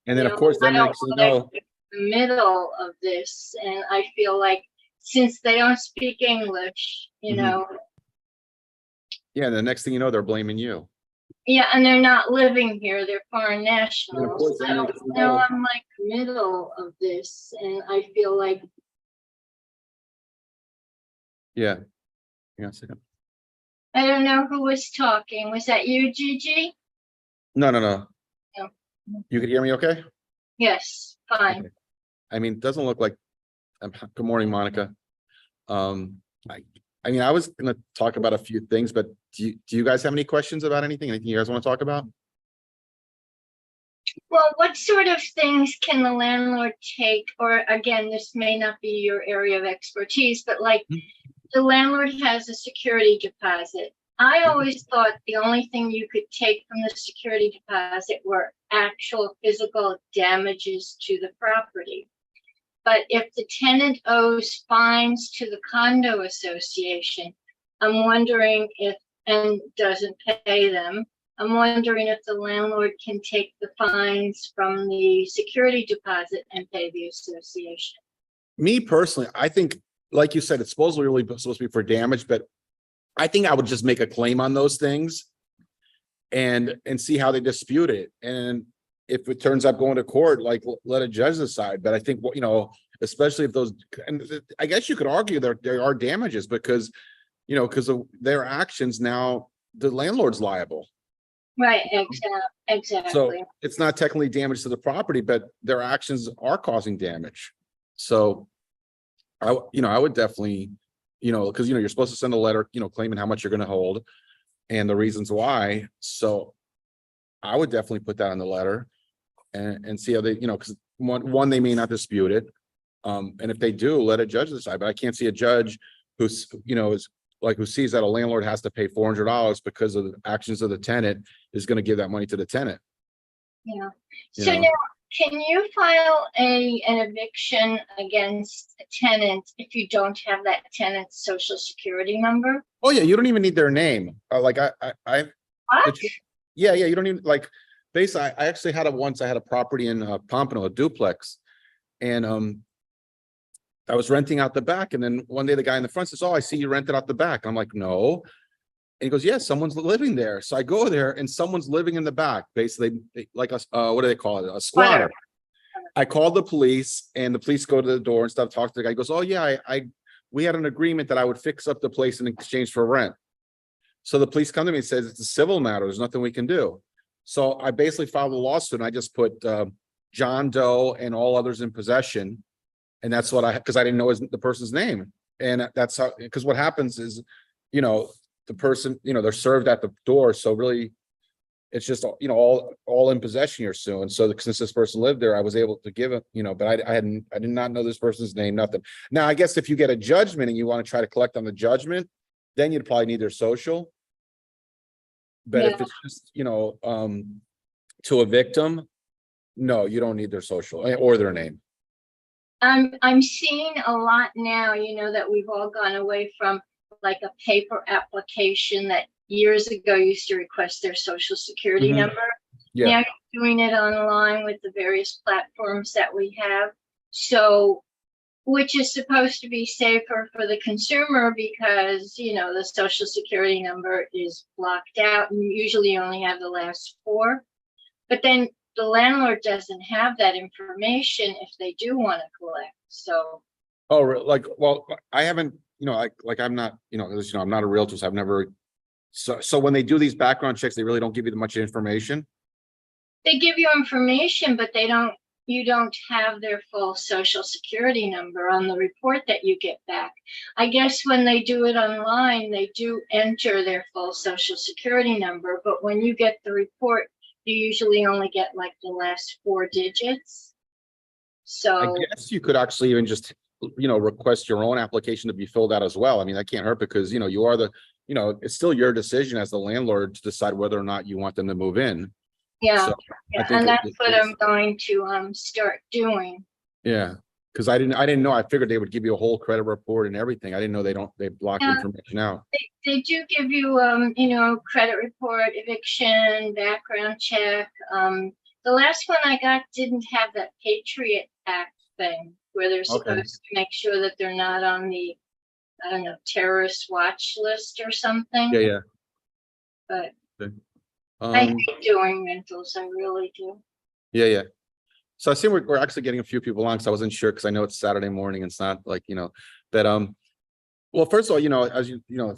And then, You of know, course, I then don't next thing you like know, the middle of this, and I feel like since they don't speak English, you mhm, know, yeah, the next thing you know, they're blaming you. yeah, and they're not living here, they're foreign And then, of nationals. course, then So next thing you now know, I'm like middle of this, and I feel like yeah, yeah, a second. I don't know who was talking. Was that you, Gigi? No, no, no. No. You could hear me okay? Yes, fine. Okay. I mean, it doesn't look like, good morning, Monica. Um, I, I mean, I was gonna talk about a few things, but do you guys have any questions about anything? Anything you guys want to talk about? Well, what sort of things can the landlord take? Or again, this may not be your area of expertise, but like the landlord has a security deposit. I always thought the only thing you could take from the security deposit were actual physical damages to the property. But if the tenant owes fines to the condo association, I'm wondering if, and doesn't pay them, I'm wondering if the landlord can take the fines from the security deposit and pay the association. Me personally, I think, like you said, it's supposedly really supposed to be for damage, but I think I would just make a claim on those things and see how they dispute it. And if it turns up going to court, like let a judge decide. But I think what, you know, especially if those, and I guess you could argue there are damages because, you know, because of their actions now, the landlord's liable. Right, So exactly. it's not technically damage to the property, but their actions are causing damage. So I would definitely, because, you're supposed to send a letter, claiming how much you're going to hold and the reasons why. So I would definitely put that in the letter and see how they, because one, they may not dispute it. And if they do, let a judge decide. But I can't see a judge who's, is like, who sees that a landlord has to pay $400 because of the actions of the tenant is going to give that money to the tenant. Yeah. You So know? now, can you file an eviction against a tenant if you don't have that tenant's social security number? Oh yeah, you don't even need their name. Like What? yeah, you don't even like. Basically, I actually had I had a property in Pompano, a duplex, and I was renting out the back, and then one day the guy in the front says, "Oh, I see you rented out the back." I'm like, "No," and he goes, "Yeah, someone's living there." So I go there, and someone's living in the back, basically like a what do they call it? A squatter. I called the police, and the police go to the door and stuff. Talk to the guy. He goes, "Oh yeah, we had an agreement that I would fix up the place in exchange for rent." So the police come to me and says it's a civil matter. There's nothing we can do. So I basically filed a lawsuit, and I just put John Doe and all others in possession, and that's what because I didn't know the person's name, and that's how. Because what happens is, the person, they're served at the door, so really, it's just all in possession here soon. So since this person lived there, I was able to give it, but I did not know this person's name, nothing. Now I guess if you get a judgment and you want to try to collect on the judgment, then you'd probably need their social. But if Yeah. it's just, to a victim, no, you don't need their social or their name. I'm seeing a lot now, that we've all gone away from like a paper application that years ago used to request their social security Mhm. number. Yeah. Now you're doing it online with the various platforms that we have. So, which is supposed to be safer for the consumer because, the social security number is blocked out and usually you only have the last four. But then the landlord doesn't have that information if they do want to collect. So, Oh, like, well, I haven't, like I'm not, I'm not a realtor, so I've never. So when they do these background checks, they really don't give you much information. they give you information, but you don't have their full social security number on the report that you get back. I guess when they do it online, they do enter their full social security number, but when you get the report, you usually only get like the last four digits. So I guess you could actually even just, request your own application to be filled out as well. I mean, that can't hurt because, you are it's still your decision as the landlord to decide whether or not you want them to move in. yeah, So I yeah, think and that's what I'm going to start doing. yeah, because I didn't know. I figured they would give you a whole credit report and everything. I didn't know they block Yeah, information out. they do give you credit report, eviction, background check. The last one I got didn't have that Patriot Act thing where they're Okay. supposed to make sure that they're not on the, I don't know, terrorist watch list or something. Yeah, But yeah. I Um, hate doing rentals. I really do. yeah, yeah. So I see we're actually getting a few people on, because I wasn't sure, because I know it's Saturday morning. It's not like, that, well, first of all, as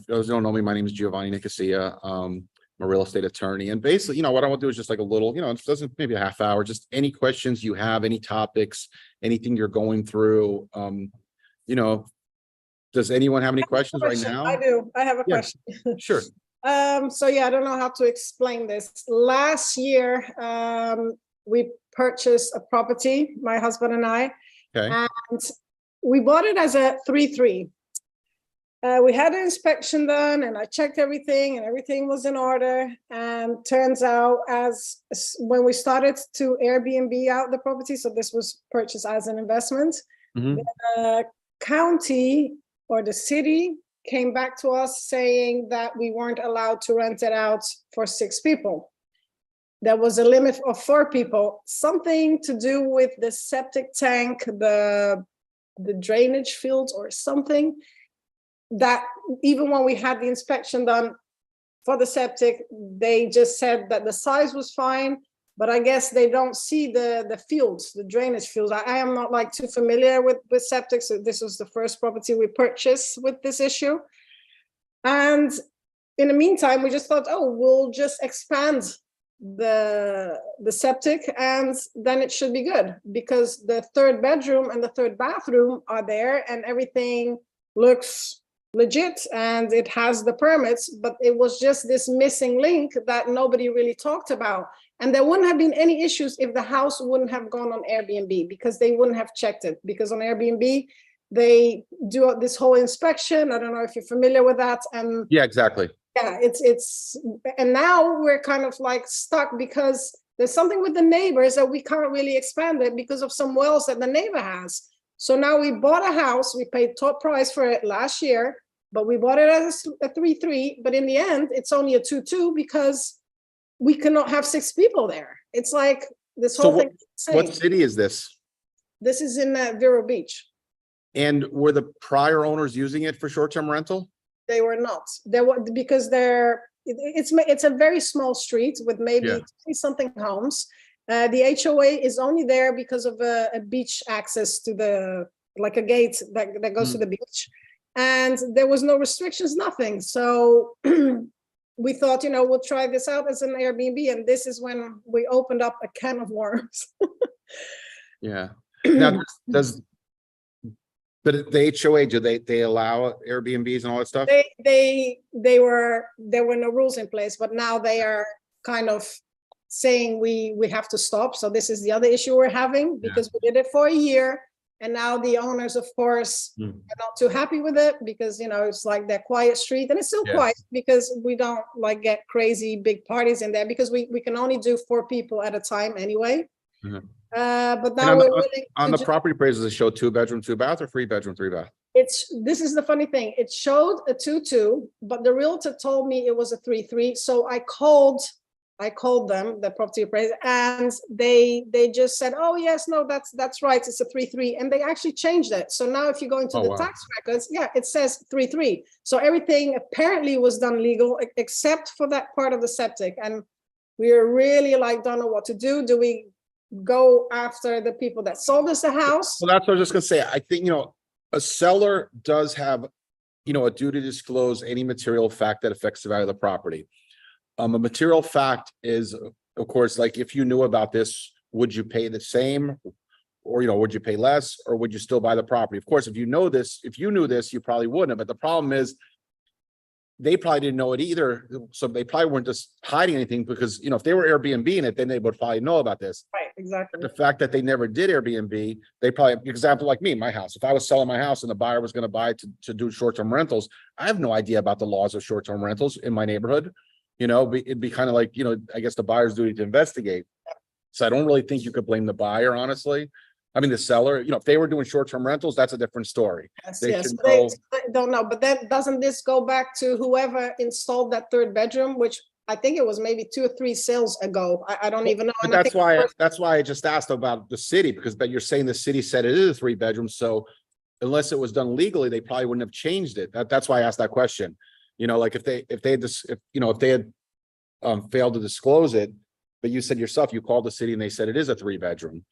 those who don't know me, my name is Giovanni Nicosia. I'm a real estate attorney. And basically, what I want to do is just like a little, it doesn't, maybe a half hour, just any questions you have, any topics, anything you're going through. Does anyone have any questions right now? I do. I have a Yeah. question. Sure. So yeah, I don't know how to explain this. Last year, we purchased a property, my husband and I, Okay. and we bought it as a 3-3. We had an inspection done and I checked everything and everything was in order. And turns out when we started to Airbnb out the property, so this was purchased as an investment, Mhm. the county or the city came back to us saying that we weren't allowed to rent it out for 6 people. There was a limit of 4 people, something to do with the septic tank, the drainage fields or something, that even when we had the inspection done for the septic, they just said that the size was fine, but I guess they don't see the fields, the drainage fields. I am not like too familiar with septic, so this was the first property we purchased with this issue. And in the meantime, we just thought, oh, we'll just expand the septic and then it should be good, because the 3rd bedroom and the 3rd bathroom are there and everything looks legit and it has the permits, but it was just this missing link that nobody really talked about. And there wouldn't have been any issues if the house wouldn't have gone on Airbnb, because they wouldn't have checked it, because on Airbnb, they do this whole inspection. I don't know if you're familiar with that. And Yeah, exactly. yeah, and now we're kind of like stuck because there's something with the neighbors that we can't really expand it because of some wells that the neighbor has. So now we bought a house, we paid top price for it last year, but we bought it as a 3-3, but in the end, it's only a 2-2 because we cannot have 6 people there. It's like this whole thing. What city is this? This is in Vero Beach. And were the prior owners using it for short-term rental? They were not. There were, because it's a very small street with maybe 20-something homes. The HOA is only there because of a beach access to like a gate that goes to the beach. And there was no restrictions, nothing. So we thought, we'll try this out as an Airbnb. And this is when we opened up a can of worms. Yeah. Now, but the HOA, do they allow Airbnbs and all that stuff? There were no rules in place, but now they are kind of saying we have to stop. So this is the other issue we're having, because we did it for a year. And now the owners, of course, are not too happy with it, because, it's like that quiet street, and it's still quiet because we don't like get crazy big parties in there, because we can only do 4 people at a time anyway. But now we're willing on the property appraisals, it showed 2-bedroom, 2-bath, or 3-bedroom, 3-bath. This is the funny thing. It showed a 2-2, but the realtor told me it was a 3-3. So I called them, the property appraiser, and they just said, oh yes, no, that's right, it's a 3-3, and they actually changed it. So now if you go into the tax records, it says 3-3. So everything apparently was done legal except for that part of the septic, and we're really don't know what to do. Do we go after the people that sold us the house? Well, that's what I was just gonna say. I think, a seller does have, a duty to disclose any material fact that affects the value of the property. A material fact is, of course, like, if you knew about this, would you pay the same, or, would you pay less, or would you still buy the property? Of course, if you knew this, you probably wouldn't. But the problem is, they probably didn't know it either. So they probably weren't just hiding anything, because, if they were Airbnb in it, then they would probably know about this. Right, exactly. The fact that they never did Airbnb, they probably, example, like me, my house, if I was selling my house and the buyer was going to buy to do short-term rentals, I have no idea about the laws of short-term rentals in my neighborhood. It'd be kind of like, I guess the buyer's duty to investigate. So I don't really think you could blame the buyer, honestly. I mean, the seller, if they were doing short-term rentals, that's a different story. Yes, they don't know. But then doesn't this go back to whoever installed that 3rd bedroom, which I think it was maybe 2 or 3 sales ago. I don't even know. But And I think that's why I just asked about the city, because but you're saying the city said it is a 3-bedroom, so unless it was done legally, they probably wouldn't have changed it. That's why I asked that question. You know, like if they had failed to disclose it, but you said yourself, you called the city and they said it is a 3-bedroom.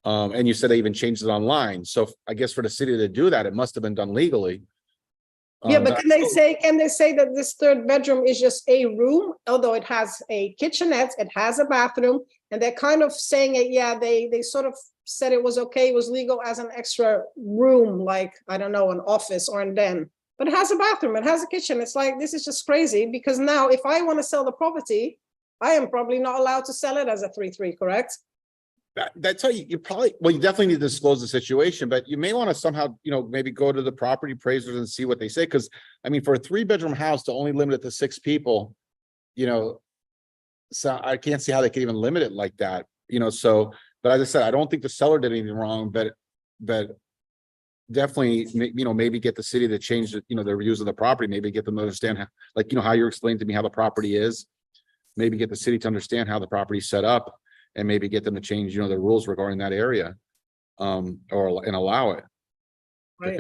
And you said they even changed it online. So I guess for the city to do that, it must have been done legally. yeah, but can they say that this 3rd bedroom is just a room, although it has a kitchenette, it has a bathroom, and they're kind of saying it, yeah, they sort of said it was okay, it was legal as an extra room, like, I don't know, an office or a den, but it has a bathroom, it has a kitchen. It's like, this is just crazy, because now if I want to sell the property, I am probably not allowed to sell it as a 3-3, correct? That's how you probably, well, you definitely need to disclose the situation, but you may want to somehow, maybe go to the property appraisers and see what they say. Cause I mean, for a 3-bedroom house to only limit it to 6 people, so I can't see how they could even limit it like that, so, but as I said, I don't think the seller did anything wrong, but definitely, maybe get the city to change their views of the property, maybe get them to understand how, like, how you explained to me how the property is, maybe get the city to understand how the property is set up, and maybe get them to change, the rules regarding that area, and allow it. Right.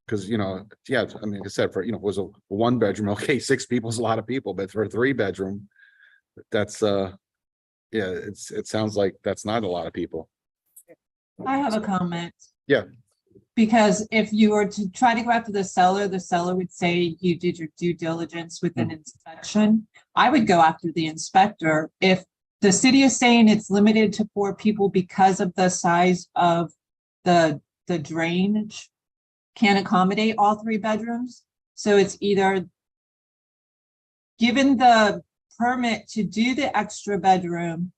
Because, yeah, I mean, like I said, for, it was a 1-bedroom, okay, 6 people is a lot of people, but for a 3-bedroom, that's, yeah, it sounds like that's not a lot of people. I have a comment. Yeah. Because if you were to try to go after the seller would say you did your due diligence with an inspection. I would go after the inspector. If the city is saying it's limited to 4 people because of the size of the drainage can't accommodate all 3 bedrooms. So it's either given the permit to do the extra bedroom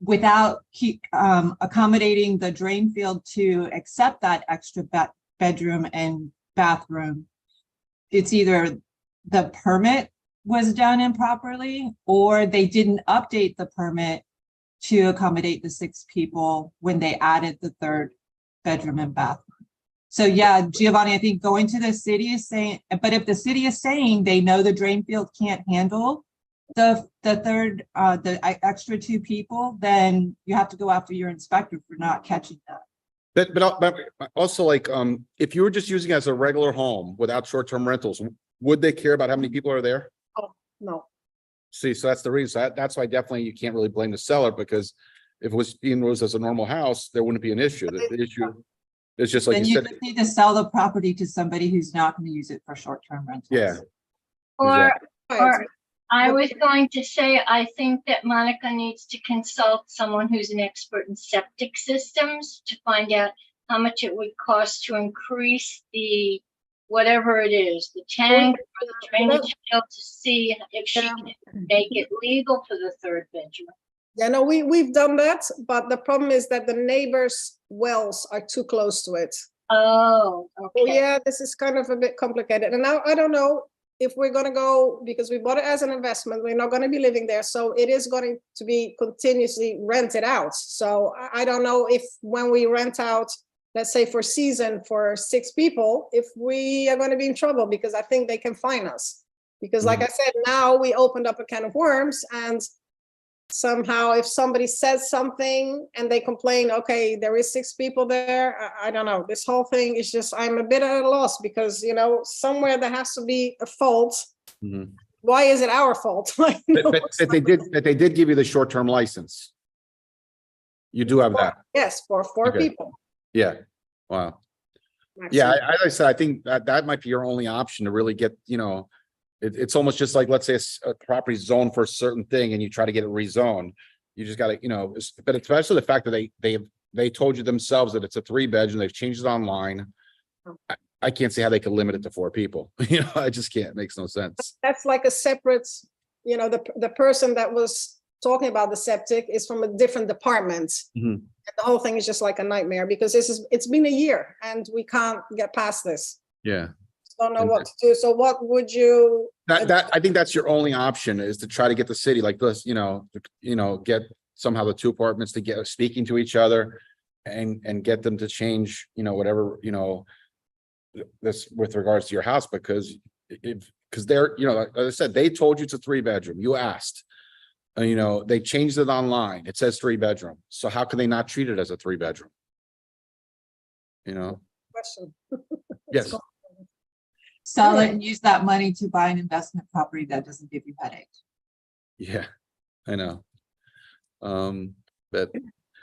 without accommodating the drain field to accept that extra bedroom and bathroom. It's either the permit was done improperly, or they didn't update the permit to accommodate the 6 people when they added the 3rd bedroom and bathroom. So yeah, Giovanni, I think going to the city is saying, but if the city is saying they know the drain field can't handle the extra 2 people, then you have to go after your inspector for not catching that. But also, like, if you were just using it as a regular home without short-term rentals, would they care about how many people are there? No. See, so that's the reason. That's why definitely you can't really blame the seller, because if it was being used as a normal house, there wouldn't be an issue. The issue is just like Then you you said. just need to sell the property to somebody who's not going to use it for short-term rentals. Yeah. Or, Exactly. or I was going to say, I think that Monica needs to consult someone who's an expert in septic systems to find out how much it would cost to increase the, whatever it is, the tank or the drainage field, to see if she can make it legal for the 3rd bedroom. Yeah, no, we've done that, but the problem is that the neighbors' wells are too close to it. Oh, Oh, okay. yeah, this is kind of a bit complicated. And now I don't know if we're going to go, because we bought it as an investment, we're not going to be living there. So it is going to be continuously rented out. So I don't know if when we rent out, let's say for season for 6 people, if we are going to be in trouble, because I think they can fine us. Because like I said, now we opened up a can of worms, and somehow if somebody says something and they complain, okay, there is 6 people there, I don't know, this whole thing is just, I'm a bit at a loss, because somewhere there has to be a fault. Why is it our fault? But they did give you the short-term license. You do have that. Yes, for 4 Okay. people. Yeah. Wow. maximum. Yeah, as I said, I think that might be your only option to really get, it's almost just like, let's say a property zoned for a certain thing and you try to get it rezoned. You just got to, but especially the fact that they told you themselves that it's a 3-bedroom, they've changed it online. I can't see how they could limit it to 4 people. I just can't. It makes no sense. That's like a separate, the person that was talking about the septic is from a different department. And the whole thing is just like a nightmare, because it's been a year and we can't get past this. Yeah. Don't know what to do. So what would you? I think that's your only option, is to try to get the city like this, get somehow the 2 apartments to get speaking to each other and get them to change, whatever, this with regards to your house, because because they're, you know, like I said, they told you it's a 3-bedroom. You asked. You know, they changed it online. It says 3-bedroom. So how can they not treat it as a 3-bedroom? You know? Question. Yes. Sell it and use that money to buy an investment property that doesn't give you headache. Yeah, I know. But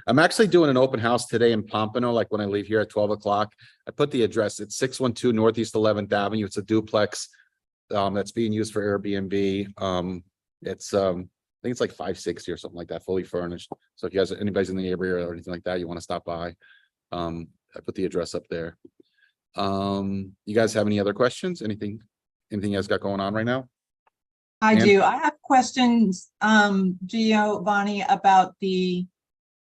I'm actually doing an open house today in Pompano, like when I leave here at 12 o'clock. I put the address, it's 612 Northeast 11th Avenue. It's a duplex that's being used for Airbnb. It's I think it's like 560 or something like that, fully furnished. So if you guys, anybody's in the area or anything like that, you want to stop by. I put the address up there. You guys have any other questions? Anything you guys got going on right now? I And- do. I have questions, Giovanni, about the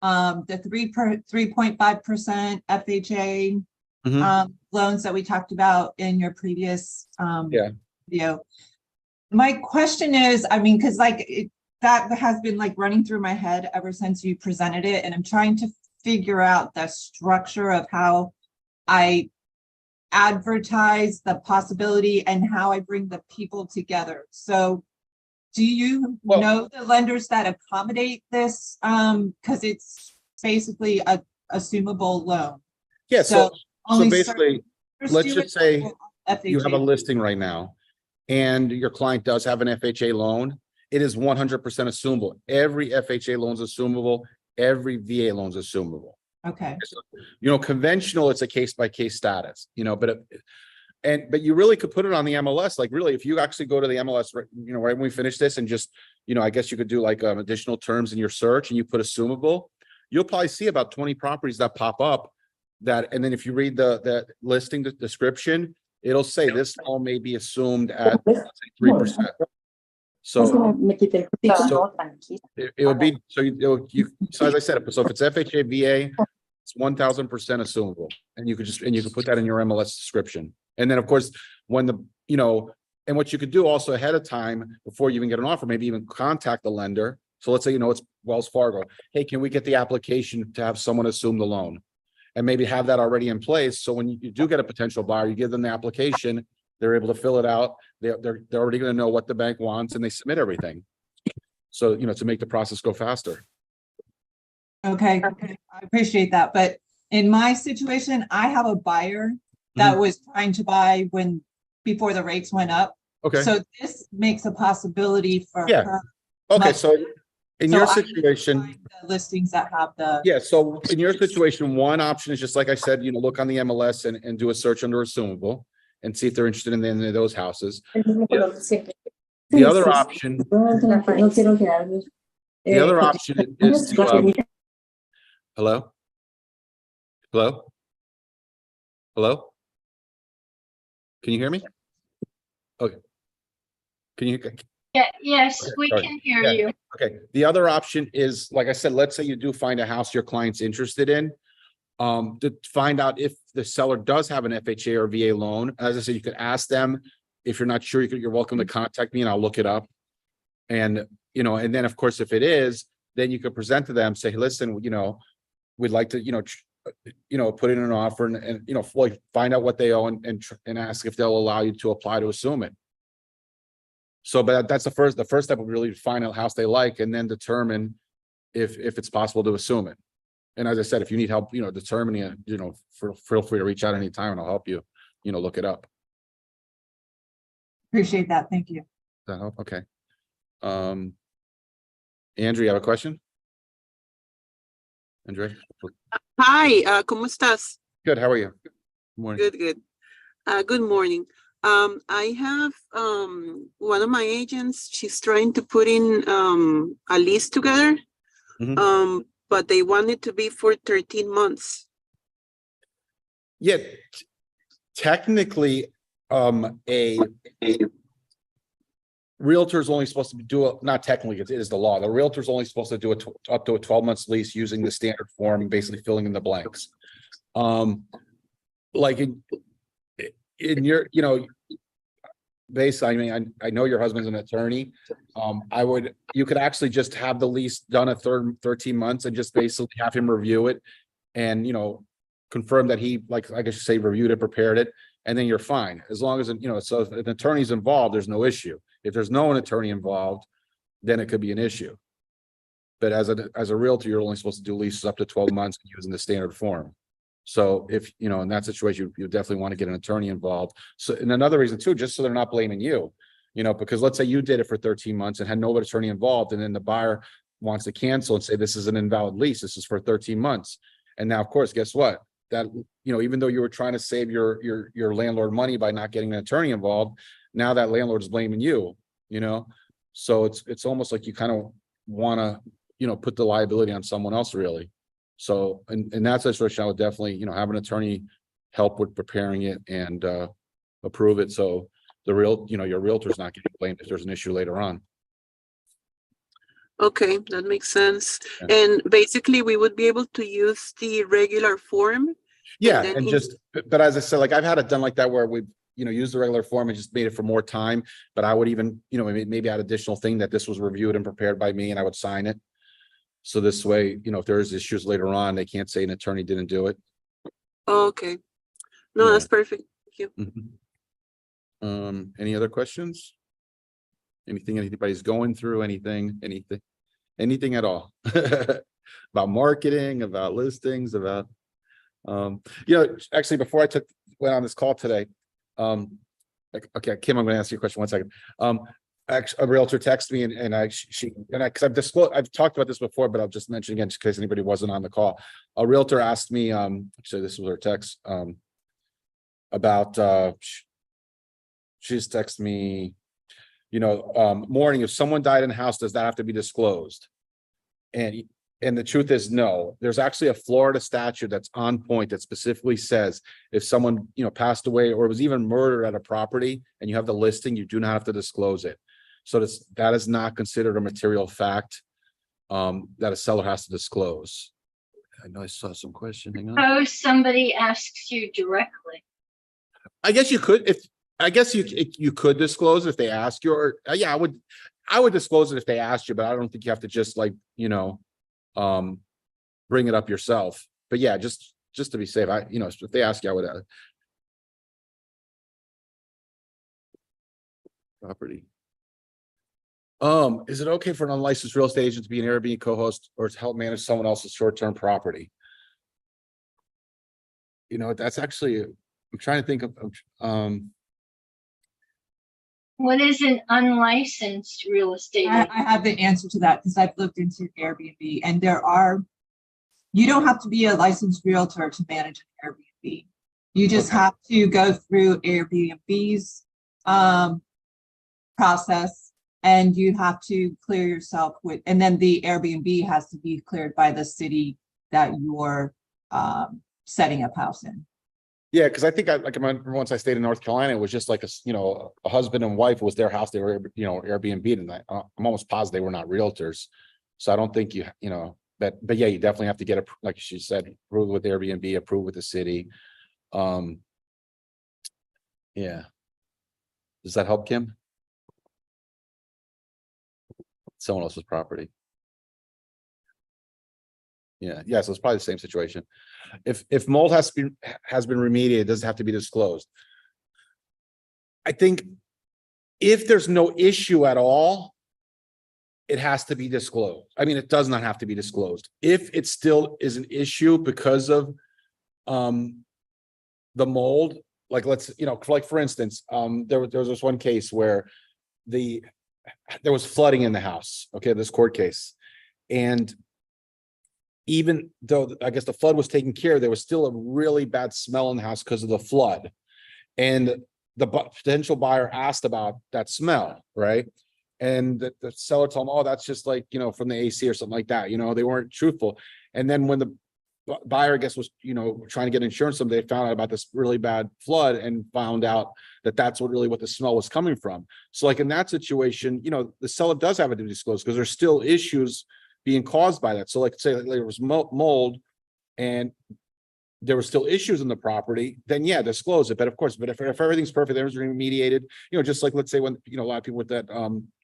3.5% FHA Mhm. loans that we talked about in your previous Yeah. video. My question is, I mean, because that has been like running through my head ever since you presented it, and I'm trying to figure out the structure of how I advertise the possibility and how I bring the people together. So do you Well- know the lenders that accommodate this? Because it's basically a assumable loan. Yeah, so only basically, certain let's do just it say or you have a FHA. listing right now and your client does have an FHA loan, it is 100% assumable. Every FHA loan is assumable. Every VA loan is assumable. Okay, You know, conventional, it's a case by case status, you know, but you really could put it on the MLS. Like really, if you actually go to the MLS, you know, right when we finish this and just, you know, I guess you could do like additional terms in your search and you put assumable, you'll probably see about 20 properties that pop up that, and then if you read the listing, the description, it'll say this loan may be assumed at 3%. So it would be, so so as I said, so if it's FHA, VA, it's 1000% assumable. And you could put that in your MLS description. And then of course, when you know, and what you could do also ahead of time, before you even get an offer, maybe even contact the lender. So let's say, you know, it's Wells Fargo. Hey, can we get the application to have someone assume the loan? And maybe have that already in place. So when you do get a potential buyer, you give them the application, they're able to fill it out. They're already going to know what the bank wants and they submit everything. So, you know, to make the process go faster. okay, I appreciate that. But in my situation, I have a buyer that was trying to buy before the rates went up. Okay, So this makes a possibility for Yeah. her. okay, much- so in So your I need to situation, find the listings that have the. yeah, so in your situation, one option is just like I said, you know, look on the MLS and do a search under assumable and see if they're interested in any of those houses. The other option, is to, hello? Hello? Hello? Can you hear me? Okay. Can you, Yeah, yes, Okay, we sorry. can hear Yeah. you. okay, the other option is, like I said, let's say you do find a house your client's interested in. To find out if the seller does have an FHA or VA loan. As I said, you could ask them. If you're not sure, you're welcome to contact me and I'll look it up. And, you know, and then of course, if it is, then you could present to them, say, hey, listen, you know, we'd like to, put in an offer and you know, like find out what they owe and ask if they'll allow you to apply to assume it. So, but that's the first step would really find a house they like and then determine if it's possible to assume it. And as I said, if you need help, you know, determining it, you know, feel free to reach out anytime and I'll help you, you know, look it up. Appreciate that. Thank you. Does that help? Okay. Andrew, you have a question? Andre? Hi, ¿cómo estás? Good, how are you? Good morning. Good, good. Good morning. I have one of my agents, she's trying to put in a lease together. But they want it to be for 13 months. Yeah, technically, a realtor is only supposed to do not technically, it is the law. The realtor is only supposed to do up to a 12 months lease using the standard form, basically filling in the blanks. Like in your, you know, I mean, I know your husband's an attorney. You could actually just have the lease done at 13 months and just basically have him review it and, you know, confirm that he, like I guess you say, reviewed it, prepared it. and then you're fine, as long as, you know, so if an attorney's involved, there's no issue. If there's no attorney involved, then it could be an issue. But as a realtor, you're only supposed to do leases up to 12 months using the standard form. So if, you know, in that situation, you definitely want to get an attorney involved. So, and another reason too, just so they're not blaming you, you know, because let's say you did it for 13 months and had no attorney involved, and then the buyer wants to cancel and say, this is an invalid lease. This is for 13 months. And now, of course, guess what? That, you know, even though you were trying to save your landlord money by not getting an attorney involved, now that landlord is blaming you, you know? So it's almost like you kind of want to, you know, put the liability on someone else, really. So in that situation, I would definitely, you know, have an attorney help with preparing it and approve it. So your realtor's not getting blamed if there's an issue later on. Okay, that makes sense. Yeah. And basically, we would be able to use the regular form. Yeah, then and in- just, but as I said, like I've had it done like that where we've, you know, used the regular form and just made it for more time. But I would even, you know, maybe add additional thing that this was reviewed and prepared by me, and I would sign it. So this way, you know, if there's issues later on, they can't say an attorney didn't do it. Okay. No, Yeah. that's perfect. Thank you. Any other questions? Anything anybody's going through, anything at all? About marketing, about listings, about, you know, actually, before I went on this call today, okay, Kim, I'm gonna ask you a question, 1 second. Actually, a realtor texted me because I've talked about this before, but I'll just mention again, just in case anybody wasn't on the call. A realtor asked me, actually, this was her text, about, she just texted me, you know, morning, if someone died in the house, does that have to be disclosed? And the truth is, no. There's actually a Florida statute that's on point that specifically says if someone, you know, passed away or was even murdered at a property and you have the listing, you do not have to disclose it. So that is not considered a material fact that a seller has to disclose. I know I saw some question. Hang on. Suppose somebody asks you directly. I guess you could, you could disclose if they ask you, or yeah, I would disclose it if they asked you, but I don't think you have to just like, you know, bring it up yourself. But yeah, just to be safe, you know, if they ask you, I would property. Is it okay for an unlicensed real estate agent to be an Airbnb co-host or to help manage someone else's short-term property? You know, that's actually, I'm trying to think of, What is an unlicensed real estate? I have the answer to that because I've looked into Airbnb, and you don't have to be a licensed realtor to manage an Airbnb. You just have to go through Airbnb's process, and you have to clear yourself with, and then the Airbnb has to be cleared by the city that you're setting up house in. yeah, because I think I remember once I stayed in North Carolina, it was just like a husband and wife. It was their house. They were, you know, Airbnb, and I'm almost positive they were not realtors. So I don't think you know, but yeah, you definitely have to get like she said, approved with Airbnb, approved with the city. Yeah. Does that help, Kim? Someone else's property. Yeah, so it's probably the same situation. If mold has been remediated, it doesn't have to be disclosed. I think if there's no issue at all, it has to be disclosed. I mean, it does not have to be disclosed. If it still is an issue because of the mold, like for instance, there was this one case where there was flooding in the house. Okay, this court case, and even though I guess the flood was taken care of, there was still a really bad smell in the house because of the flood. And the potential buyer asked about that smell, right? And the seller told them, oh, that's just like, you know, from the AC or something like that. You know, they weren't truthful. And then when the buyer, I guess, was, you know, trying to get insurance, they found out about this really bad flood and found out that that's what the smell was coming from. So like in that situation, you know, the seller does have it to disclose because there's still issues being caused by that. So like say there was mold and there were still issues in the property, then yeah, disclose it. But of course, if everything's perfect, everything's remediated, you know, just like let's say when, you know, a lot of people with that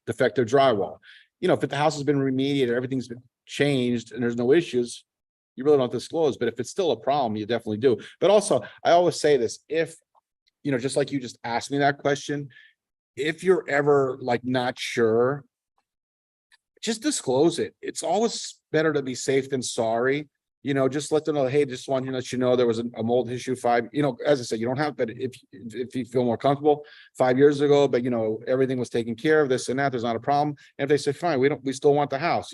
defective drywall, you know, if the house has been remediated, everything's been changed and there's no issues, you really don't disclose. But if it's still a problem, you definitely do. But also, I always say this, if just like you just asked me that question, if you're ever like not sure, just disclose it. It's always better to be safe than sorry. Just let them know, hey, just wanted to let you know there was a mold issue as I said, you don't have, but if you feel more comfortable 5 years ago, but everything was taken care of, this and that, there's not a problem. And if they say, fine, we still want the house,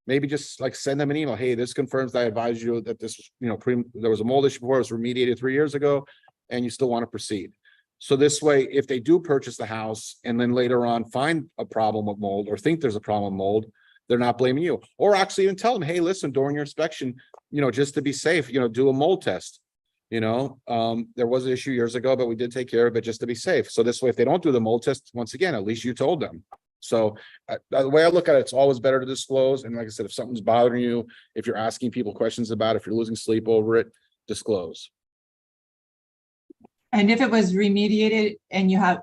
maybe just like send them an email. Hey, this confirms that I advised you that this, there was a mold issue before, it was remediated 3 years ago, and you still want to proceed. So this way, if they do purchase the house and then later on find a problem with mold or think there's a problem with mold, they're not blaming you. Or actually even tell them, hey, listen, during your inspection, just to be safe, do a mold test. There was an issue years ago, but we did take care of it just to be safe. So this way, if they don't do the mold test, once again, at least you told them. So the way I look at it, it's always better to disclose. And like I said, if something's bothering you, if you're asking people questions about it, if you're losing sleep over it, disclose. And if it was remediated and you have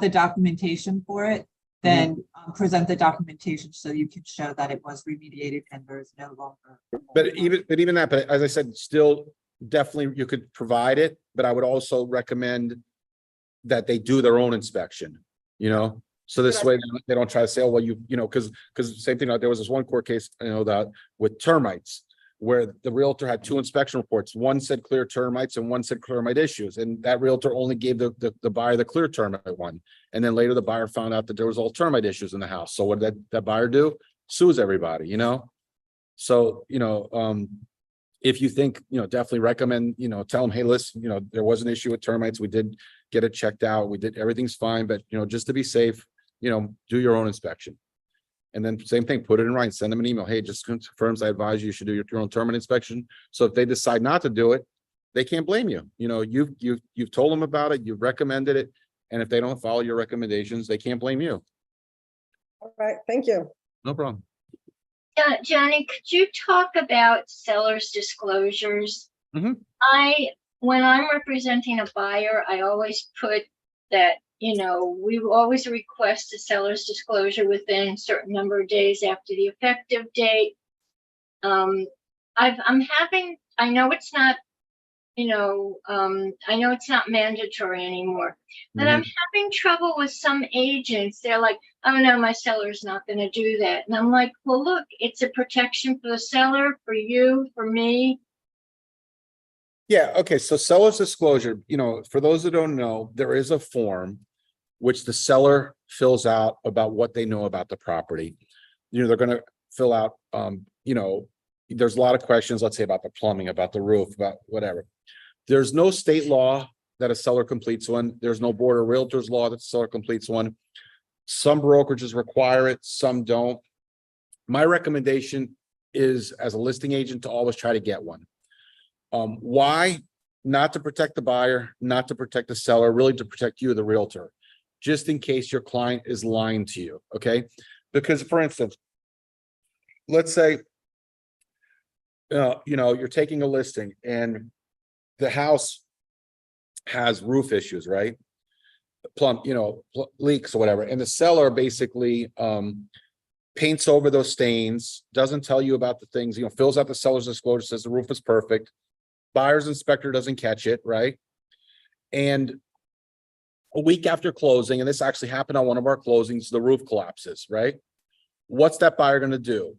the documentation for it, then present the documentation so you can show that it was remediated and there is no longer. But even that, but as I said, still definitely you could provide it, but I would also recommend that they do their own inspection, so this way they don't try to say, oh, well, because same thing, there was this one court case, that with termites, where the realtor had 2 inspection reports. One said clear termites and one said termite issues. And that realtor only gave the buyer the clear termite one. And then later the buyer found out that there was all termite issues in the house. So what did that buyer do? Sues everybody, So, if you think, definitely recommend, tell them, hey, listen, there was an issue with termites. We did get it checked out. Everything's fine, but, just to be safe, do your own inspection. And then same thing, put it in writing, send them an email. Hey, just confirms I advise you should do your own termite inspection. So if they decide not to do it, they can't blame you. You've told them about it, you've recommended it. And if they don't follow your recommendations, they can't blame you. All right, thank you. No problem. Johnny, could you talk about seller's disclosures? Mhm. When I'm representing a buyer, I always put that, we always request a seller's disclosure within a certain number of days after the effective date. I know it's not, I know it's not mandatory anymore, but I'm having trouble with some agents. They're like, oh no, my seller's not going to do that. And I'm like, well, look, it's a protection for the seller, for you, for me. Yeah, okay, so seller's disclosure, for those that don't know, there is a form which the seller fills out about what they know about the property. They're going to fill out, there's a lot of questions, let's say about the plumbing, about the roof, about whatever. There's no state law that a seller completes one. There's no board of realtors law that the seller completes one. Some brokerages require it, some don't. My recommendation is, as a listing agent, to always try to get one. Why? Not to protect the buyer, not to protect the seller, really to protect you, the realtor, just in case your client is lying to you, okay? Because for instance, let's say, you're taking a listing and the house has roof issues, right? Leaks or whatever. And the seller basically paints over those stains, doesn't tell you about the things, fills out the seller's disclosure, says the roof is perfect. Buyer's inspector doesn't catch it, right? And a week after closing, and this actually happened on one of our closings, the roof collapses, right? What's that buyer going to do?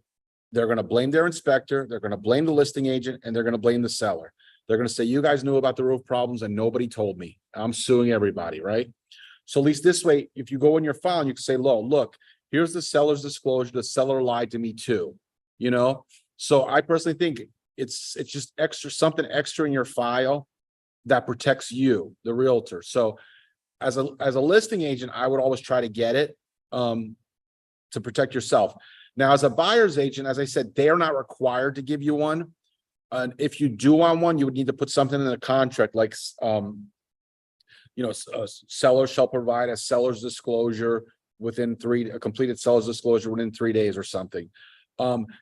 They're going to blame their inspector, they're going to blame the listing agent, and they're going to blame the seller. They're going to say, you guys knew about the roof problems and nobody told me. I'm suing everybody, right? So at least this way, if you go in your file and you can say, look, here's the seller's disclosure, the seller lied to me too, So I personally think it's just something extra in your file that protects you, the realtor. So as a listing agent, I would always try to get it to protect yourself. Now, as a buyer's agent, as I said, they are not required to give you one. And if you do want one, you would need to put something in the contract, like, a seller shall provide a seller's disclosure a completed seller's disclosure within 3 days or something.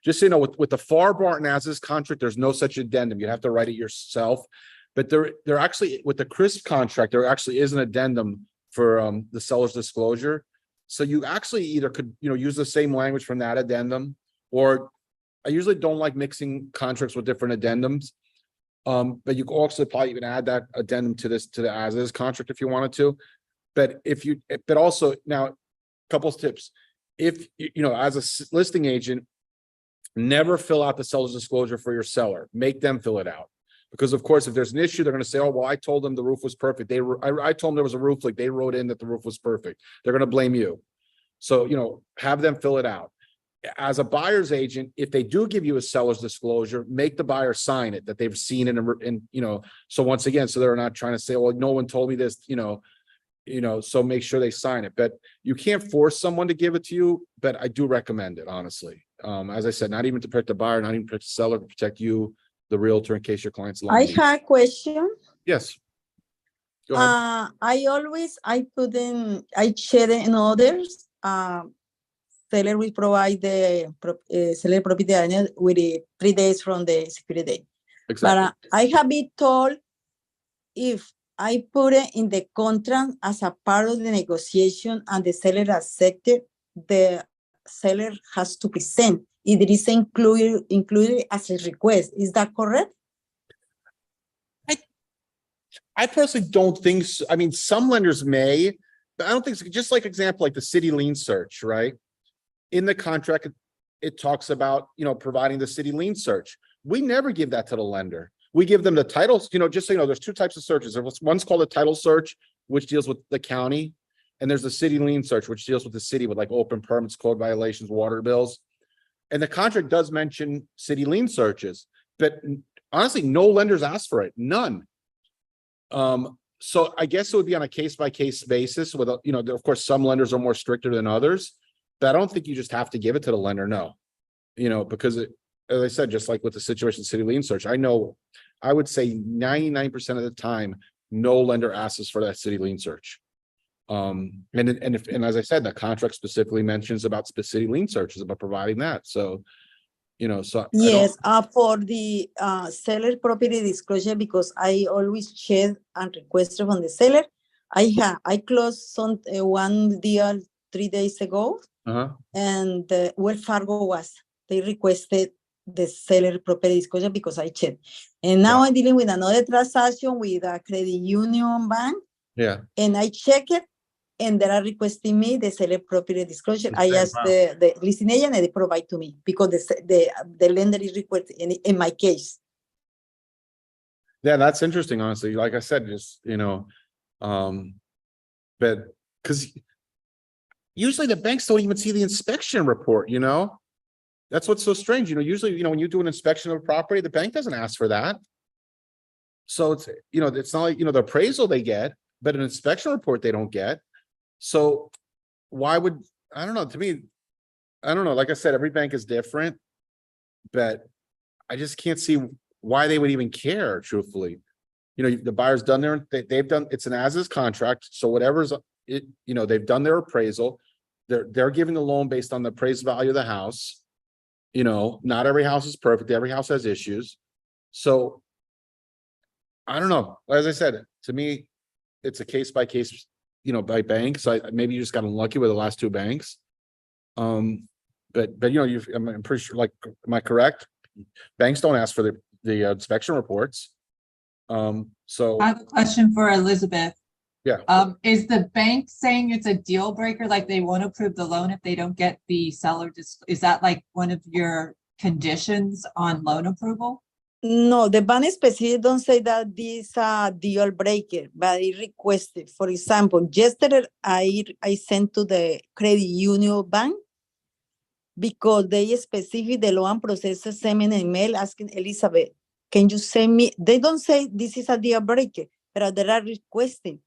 Just so you know, with the FAR Barton as is contract, there's no such addendum. You have to write it yourself. But there actually, with the CRISP contract, there actually is an addendum for the seller's disclosure. So you actually either could, use the same language from that addendum, or I usually don't like mixing contracts with different addendums. But you could also probably even add that addendum to this, to the as-is contract if you wanted to. But but also now, couple of tips. If, as a listing agent, never fill out the seller's disclosure for your seller. Make them fill it out. Because of course, if there's an issue, they're going to say, oh, well, I told them the roof was perfect. I told them there was a roof leak. They wrote in that the roof was perfect. They're going to blame you. So, have them fill it out. As a buyer's agent, if they do give you a seller's disclosure, make the buyer sign it, that they've seen it. And, so once again, so they're not trying to say, well, no one told me this, so make sure they sign it. But you can't force someone to give it to you, but I do recommend it, honestly. As I said, not even to protect the buyer, not even to protect the seller, to protect you, the realtor, in case your client's I lying. have a question. Yes. Go ahead. I share in others. Seller will provide the seller property owner with 3 days from the security date. Exactly. But I have been told if I put it in the contract as a part of the negotiation and the seller accepted, the seller has to present. It is included as a request. Is that correct? I personally don't think so. I mean, some lenders may, but I don't think so. Just like example, like the city lien search, right? In the contract, it talks about, providing the city lien search. We never give that to the lender. We give them the titles, just so you know, there's two types of searches. One's called a title search, which deals with the county. And there's the city lien search, which deals with the city with like open permits, code violations, water bills. And the contract does mention city lien searches, but honestly, no lenders ask for it, none. So I guess it would be on a case-by-case basis with, of course, some lenders are more stricter than others, but I don't think you just have to give it to the lender, no. Because as I said, just like with the situation city lien search, I would say 99% of the time, no lender asks for that city lien search. And as I said, the contract specifically mentions about city lien searches, about providing that. So, Yes, for the seller property disclosure, because I always check and request from the seller. I closed one deal 3 days ago, and Wells Fargo they requested the seller property disclosure because I checked. And now I'm dealing with another transaction with a credit union bank. Yeah. And I check it, and they are requesting me the seller property disclosure. I asked the listing agent, and they provide to me because the lender is requesting in my case. Yeah, that's interesting, honestly. Like I said, just, but because usually the banks don't even see the inspection report, That's what's so strange. Usually, when you do an inspection of a property, the bank doesn't ask for that. So it's, it's not like, the appraisal they get, but an inspection report they don't get. So why would, I don't know, to me, I don't know. Like I said, every bank is different, but I just can't see why they would even care, truthfully. The buyer's done they've done, it's an as-is contract. So whatever's it, they've done their appraisal. They're giving the loan based on the appraised value of the house. Not every house is perfect. Every house has issues. So I don't know. As I said, to me, it's a case by case, by bank. So maybe you just got unlucky with the last two banks. But I'm pretty sure, like, am I correct? Banks don't ask for the inspection reports. So I have a question for Elizabeth. Yeah. Is the bank saying it's a deal breaker, like they won't approve the loan if they don't get the seller? Is that like one of your conditions on loan approval? No, the bank specifically don't say that this is a deal breaker, but it requested. For example, yesterday I sent to the credit union bank because they specifically the loan processor sent me an email asking Elizabeth, can you send me? They don't say this is a deal breaker, but they are requesting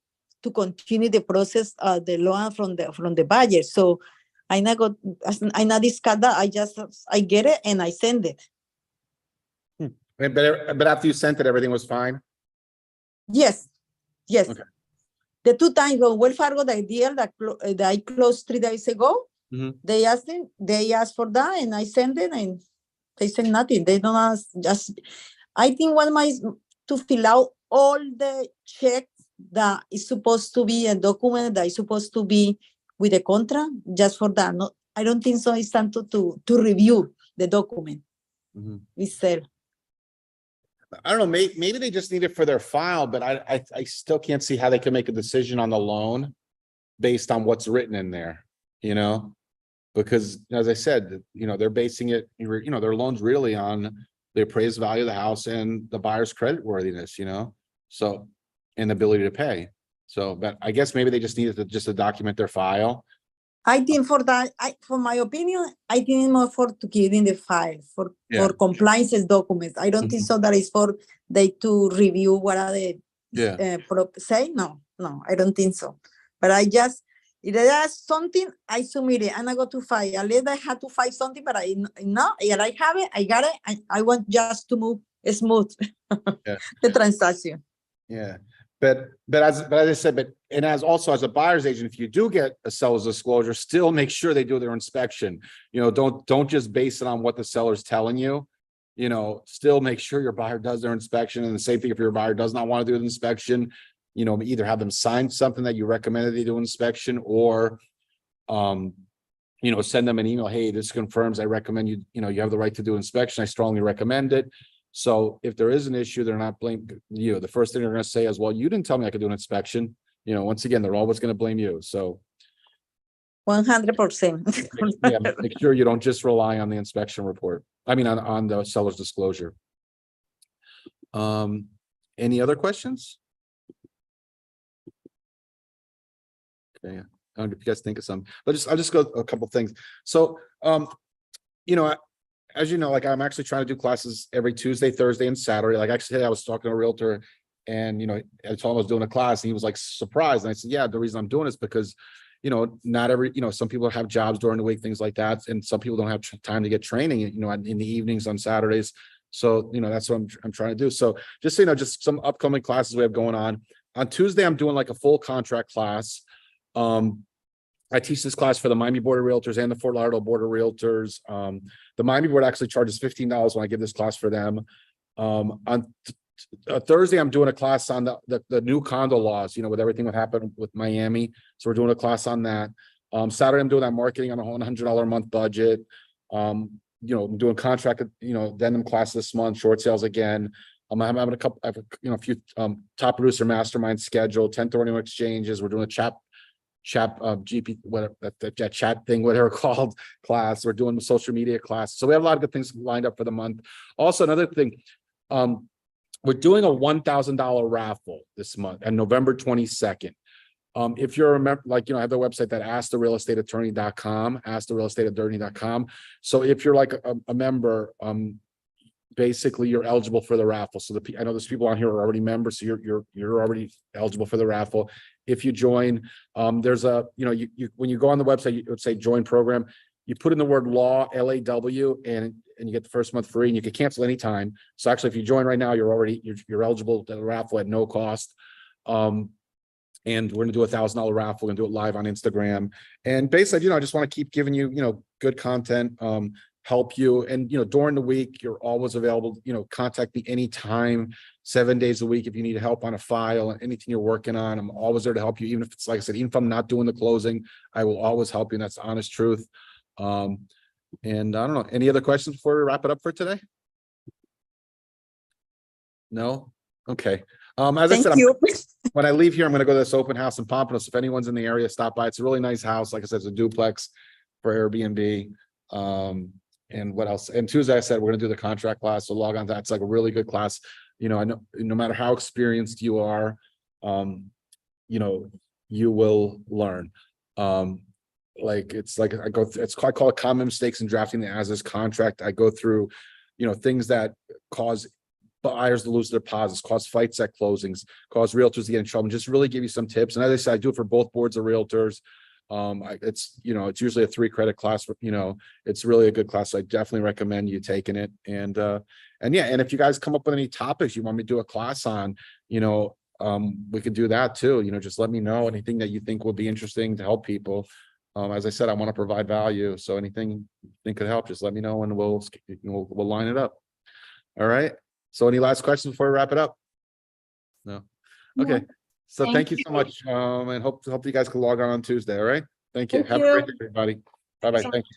to continue the process of the loan from the buyer. So I not discard that. I get it and I send it. But after you sent it, everything was fine. Yes. Okay. The two times when Wells Fargo, the deal that I closed 3 days ago, they asked for that, and I sent it, and they said nothing. They don't ask. Just I think one might to fill out all the checks that is supposed to be a document that is supposed to be with the contract, just for that. No, I don't think so. It's time to review the document. We sell. I don't know, maybe they just need it for their file, but I still can't see how they can make a decision on the loan based on what's written in there, you know? Because as I said, you know, they're basing it, you know, their loan's really on the appraised value of the house and the buyer's credit worthiness, you know? So, and the ability to pay. So, but I guess maybe they just needed to document their file. I think for that, for my opinion, I think more for to keep in the file for compliance documents. I don't think so that is for they to review what are the say. No, I don't think so. But I just, if there's something, I submit it and I go to file. Unless I had to file something, but I know, and I have it, I got it. I want just to move smooth the transaction. Yeah. But as I said, and as also as a buyer's agent, if you do get a seller's disclosure, still make sure they do their inspection. You know, don't just base it on what the seller's telling you. You know, still make sure your buyer does their inspection. And the same thing if your buyer does not want to do the inspection, you know, either have them sign something that you recommended they do inspection, or you know, send them an email. Hey, this confirms I recommend you, you know, you have the right to do inspection. I strongly recommend it. So if there is an issue, they're not blaming you. The first thing they're going to say is, well, you didn't tell me I could do an inspection. You know, once again, they're always going to blame you. So 100%. yeah, make sure you don't just rely on the inspection report. I mean, on the seller's disclosure. Any other questions? Okay. I don't know if you guys think of some, but I'll just go a couple things. So, you know, as you know, like I'm actually trying to do classes every Tuesday, Thursday, and Saturday. Like actually, I was talking to a realtor, and you know, I told him I was doing a class, and he was like surprised. And I said, "Yeah, the reason I'm doing it is because, you know, not every, you know, some people have jobs during the week, things like that, and some people don't have time to get training, you know, in the evenings on Saturdays. So, you know, that's what I'm trying to do. So, just so you know, just some upcoming classes we have going on. On Tuesday, I'm doing like a full contract class. I teach this class for the Miami Board of Realtors and the Fort Lauderdale Board of Realtors. The Miami Board actually charges $15 when I give this class for them. On Thursday, I'm doing a class on the new condo laws, you know, with everything that happened with Miami. So we're doing a class on that. Saturday, I'm doing that marketing on a $100 a month budget. You know, I'm doing contract, you know, addendum class this month, short sales again. I'm having a couple, I have, you know, a few top producer mastermind scheduled, 1031 exchanges. We're doing a chat GP, whatever that chat thing, whatever called class. We're doing the social media class. So we have a lot of good things lined up for the month. Also, another thing, we're doing a $1,000 raffle this month on November 22nd. If you're a member, like, you know, I have the website that asktherealestateattorney.com. So if you're like a member, basically you're eligible for the raffle. So I know there's people on here who are already members, so you're already eligible for the raffle. If you join, there's a, you know, you when you go on the website, you would say join program. You put in the word law, LAW, and you get the first month free, and you can cancel anytime. So actually, if you join right now, you're eligible to the raffle at no cost. And we're gonna do $1,000 raffle. We're gonna do it live on Instagram. And basically, you know, I just want to keep giving you, you know, good content, help you. And, you know, during the week, you're always available, you know, contact me anytime, 7 days a week. If you need help on a file, anything you're working on, I'm always there to help you. Even if it's, like I said, even if I'm not doing the closing, I will always help you. And that's the honest truth. And I don't know, any other questions before we wrap it up for today? No? Okay. As I said, when I leave here, I'm going to go to this open house in Pompanos. If anyone's in the area, stop by. It's a really nice house. Like I said, it's a duplex for Airbnb. And what else? And Tuesday, I said, we're going to do the contract class. So log on to that. It's like a really good class. You know, I know no matter how experienced you are, you know, you will learn. Like it's like I call it common mistakes in drafting the as-is contract. I go through, you know, things that cause buyers to lose their deposits, cause fights at closings, cause realtors to get in trouble, and just really give you some tips. And as I said, I do it for both boards of realtors. It's, you know, it's usually a 3-credit class, you know, it's really a good class. So I definitely recommend you taking it. And yeah, and if you guys come up with any topics you want me to do a class on, you know, we could do that too. You know, just let me know anything that you think will be interesting to help people. As I said, I want to provide value. So anything you think could help, just let me know and we'll line it up. All right. So any last questions before we wrap it up? No. Okay. So thank you so much. And hope you guys can log on Tuesday. All right. Thank you. Have a great day, everybody. Bye-bye. Thank you.